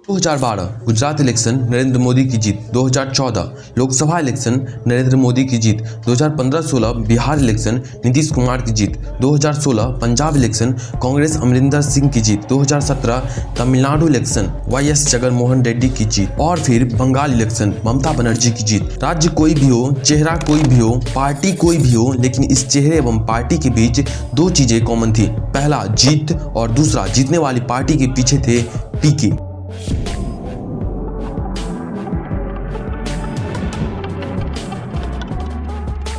2012 Gujarat election Narendra Modi की जीत। 2014 Lok Sabha election Narendra Modi की जीत। 2015-16 Bihar election Nitish Kumar की जीत। 2016 पंजाब इलेक्शन कांग्रेस अमरिंदर सिंह की जीत। 2017 तमिलनाडु इलेक्शन वाईएस जगनमोहन रेड्डी की जीत। और फिर बंगाल इलेक्शन ममता बनर्जी की जीत। राज्य कोई भी हो, चेहरा कोई भी हो, पार्टी कोई भी हो, लेकिन इस चेहरे एवं पार्टी के बीच दो चीजें कॉमन थी। पहला जीत और दूसरा जीतने वाली पार्टी के पीछे थे पीके।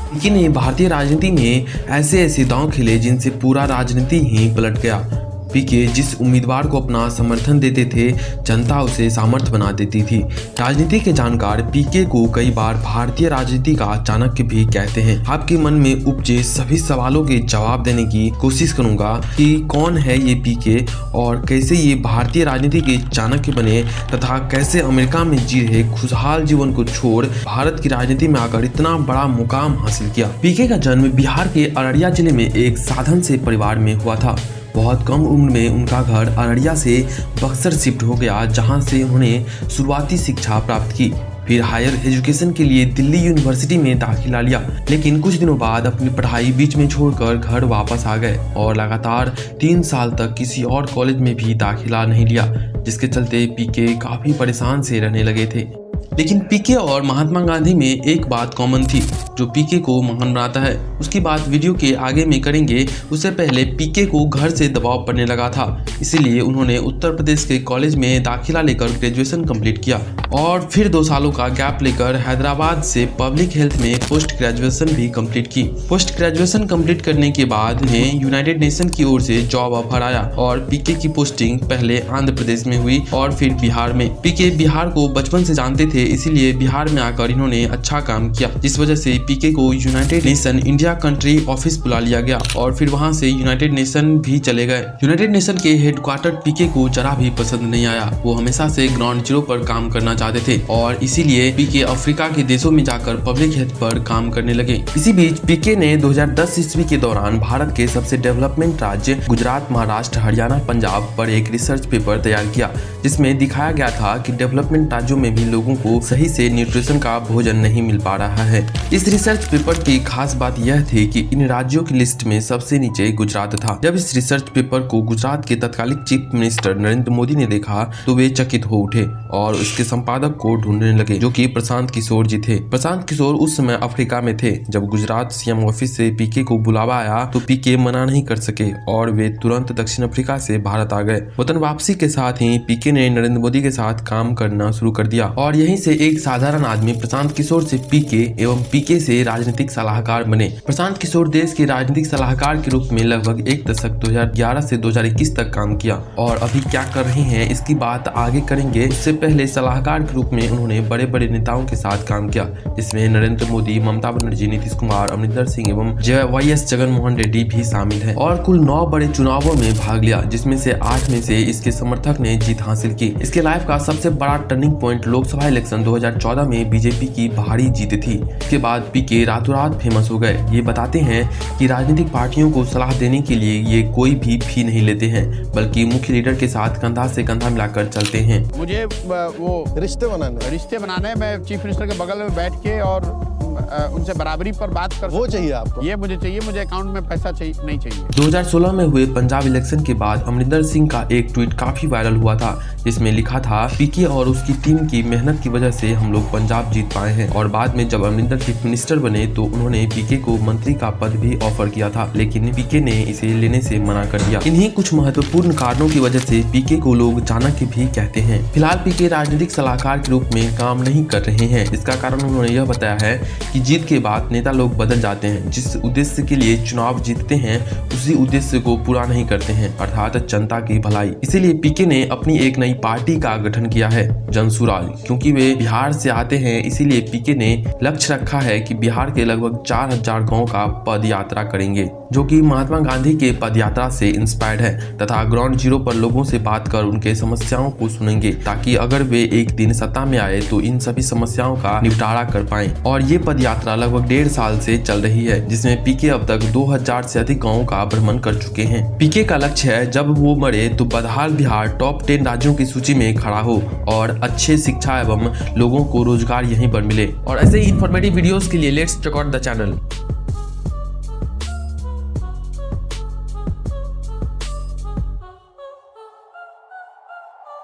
पीके ने भारतीय राजनीति में ऐसे दांव खेले जिनसे पूरा राजनीति ही पलट गया। पीके जिस उम्मीदवार को अपना समर्थन देते थे, जनता उसे सामर्थ्य बना देती थी। राजनीति के जानकार पीके को कई बार भारतीय राजनीति का चाणक्य भी कहते हैं। आपके मन में उपजे सभी सवालों के जवाब देने की कोशिश करूंगा कि कौन है ये पीके और कैसे ये भारतीय राजनीति के चाणक्य बने तथा कैसे अमेरिका में जी रहे खुशहाल जीवन को छोड़ भारत की राजनीति में आकर इतना बड़ा मुकाम हासिल किया। पीके का जन्म बिहार के अररिया जिले में एक साधन से परिवार में हुआ था। बहुत कम उम्र में उनका घर अररिया से बक्सर शिफ्ट हो गया, जहां से उन्होंने शुरुआती शिक्षा प्राप्त की। फिर हायर एजुकेशन के लिए दिल्ली यूनिवर्सिटी में दाखिला लिया, लेकिन कुछ दिनों बाद अपनी पढ़ाई बीच में छोड़कर घर वापस आ गए और लगातार 3 साल तक किसी और कॉलेज में भी दाखिला नहीं लिया, जिसके चलते पीके काफी परेशान से रहने लगे थे। लेकिन पीके और महात्मा गांधी में एक बात कॉमन थी जो पीके को महान बनाता है। उसकी बात वीडियो के आगे में करेंगे। उससे पहले पीके को घर से दबाव पड़ने लगा था, इसीलिए उन्होंने उत्तर प्रदेश के कॉलेज में दाखिला लेकर ग्रेजुएशन कंप्लीट किया और फिर 2 सालों का गैप लेकर हैदराबाद से पब्लिक हेल्थ में पोस्ट ग्रेजुएशन भी कंप्लीट की। पोस्ट ग्रेजुएशन कंप्लीट करने के बाद उन्हें यूनाइटेड नेशन की ओर से जॉब ऑफर आया और पीके की पोस्टिंग पहले आंध्र प्रदेश में हुई और फिर बिहार में। पीके बिहार को बचपन से जानते थे, इसीलिए बिहार में आकर इन्होंने अच्छा काम किया, जिस वजह से पीके को United nation India country office बुला लिया गया और फिर वहां से यूनाइटेड नेशन भी चले गए। यूनाइटेड नेशन के हेडक्वार्टर पीके को जरा भी पसंद नहीं आया। वो हमेशा से ग्राउंड जीरो पर काम करना चाहते थे और इसीलिए पीके अफ्रीका के देशों में जाकर पब्लिक हेल्थ पर काम करने लगे। इसी बीच पीके ने 2010 ईस्वी के दौरान भारत के सबसे डेवलपमेंट राज्य गुजरात, महाराष्ट्र, हरियाणा, पंजाब पर एक रिसर्च पेपर तैयार किया, जिसमें दिखाया गया था कि डेवलपमेंट राज्यों में भी लोगों को सही से न्यूट्रिशन का भोजन नहीं मिल पा रहा है। इस रिसर्च पेपर की खास बात यह थी कि इन राज्यों की लिस्ट में सबसे नीचे गुजरात था। जब इस रिसर्च पेपर को गुजरात के तत्कालीन चीफ मिनिस्टर नरेंद्र मोदी ने देखा तो वे चकित हो उठे और उसके संपादक को ढूंढने लगे, जो कि प्रशांत किशोर जी थे। प्रशांत किशोर उस समय अफ्रीका में थे। जब गुजरात सीएम ऑफिस से पीके को बुलावा आया तो पीके मना नहीं कर सके और वे तुरंत दक्षिण अफ्रीका से भारत आ गए। वतन वापसी के साथ ही पीके ने नरेंद्र मोदी के साथ काम करना शुरू कर दिया और यहीं से एक साधारण आदमी प्रशांत किशोर से पीके एवं पीके से राजनीतिक सलाहकार बने। प्रशांत किशोर देश के राजनीतिक सलाहकार के रूप में लगभग एक दशक 2011 से 2021 तक काम किया और अभी क्या कर रहे हैं इसकी बात आगे करेंगे। उससे पहले सलाहकार के रूप में उन्होंने बड़े बड़े नेताओं के साथ काम किया, जिसमें नरेंद्र मोदी, ममता बनर्जी, नीतीश कुमार, अमरिंदर सिंह एवं वाईएस जगनमोहन रेड्डी भी शामिल है और कुल 9 बड़े चुनावों में भाग लिया, जिसमें से 8 में से इसके समर्थक ने जीत हासिल की। इसके लाइफ का सबसे बड़ा टर्निंग पॉइंट लोकसभा इलेक्शन 2014 में बीजेपी की भारी जीत थी। इसके बाद पीके रातों रात फेमस हो गए। ये बताते हैं कि राजनीतिक पार्टियों को सलाह देने के लिए ये कोई भी फी नहीं लेते हैं, बल्कि मुख्य लीडर के साथ कंधा से कंधा मिलाकर चलते हैं। मुझे वो रिश्ते बनाने मैं चीफ मिनिस्टर के बगल में बैठ के और उनसे बराबरी पर बात कर वो चाहिए आपको। ये मुझे चाहिए, मुझे अकाउंट में पैसा नहीं चाहिए। 2016 में हुए पंजाब इलेक्शन के बाद अमरिंदर सिंह का एक ट्वीट काफी वायरल हुआ था, जिसमें लिखा था, पीके और उसकी टीम की मेहनत की वजह से हम लोग पंजाब जीत पाए हैं। और बाद में जब अमरिंदर चीफ मिनिस्टर बने तो उन्होंने पीके को मंत्री का पद भी ऑफर किया था, लेकिन पीके ने इसे लेने से मना कर दिया। इन्हीं कुछ महत्वपूर्ण कारणों की वजह से पीके को लोग चाणक्य भी कहते हैं। फिलहाल पीके राजनीतिक सलाहकार के रूप में काम नहीं कर रहे हैं। इसका कारण उन्होंने यह बताया है कि जीत के बाद नेता लोग बदल जाते हैं। जिस उद्देश्य के लिए चुनाव जीतते हैं उसी उद्देश्य को पूरा नहीं करते हैं, अर्थात जनता की भलाई। इसीलिए पीके ने अपनी एक नई पार्टी का गठन किया है, जनसुराज। क्योंकि वे बिहार से आते हैं, इसीलिए पीके ने लक्ष्य रखा है कि बिहार के लगभग 4000 गाँव का पद यात्रा करेंगे, जो कि महात्मा गांधी के पद यात्रा से इंस्पायर्ड है, तथा ग्राउंड जीरो पर लोगों से बात कर उनके समस्याओं को सुनेंगे, ताकि अगर वे एक दिन सत्ता में आए तो इन सभी समस्याओं का निपटारा कर पाएं। और ये पद पद यात्रा लगभग 1.5 साल से चल रही है, जिसमें पीके अब तक 2000 से अधिक गाँवों का भ्रमण कर चुके हैं। पीके का लक्ष्य है जब वो मरे तो बदहाल बिहार टॉप 10 राज्यों की सूची में खड़ा हो और अच्छे शिक्षा एवं लोगों को रोजगार यहीं पर मिले। और ऐसे ही इंफॉर्मेटिव वीडियोस के लिए let's check out the channel.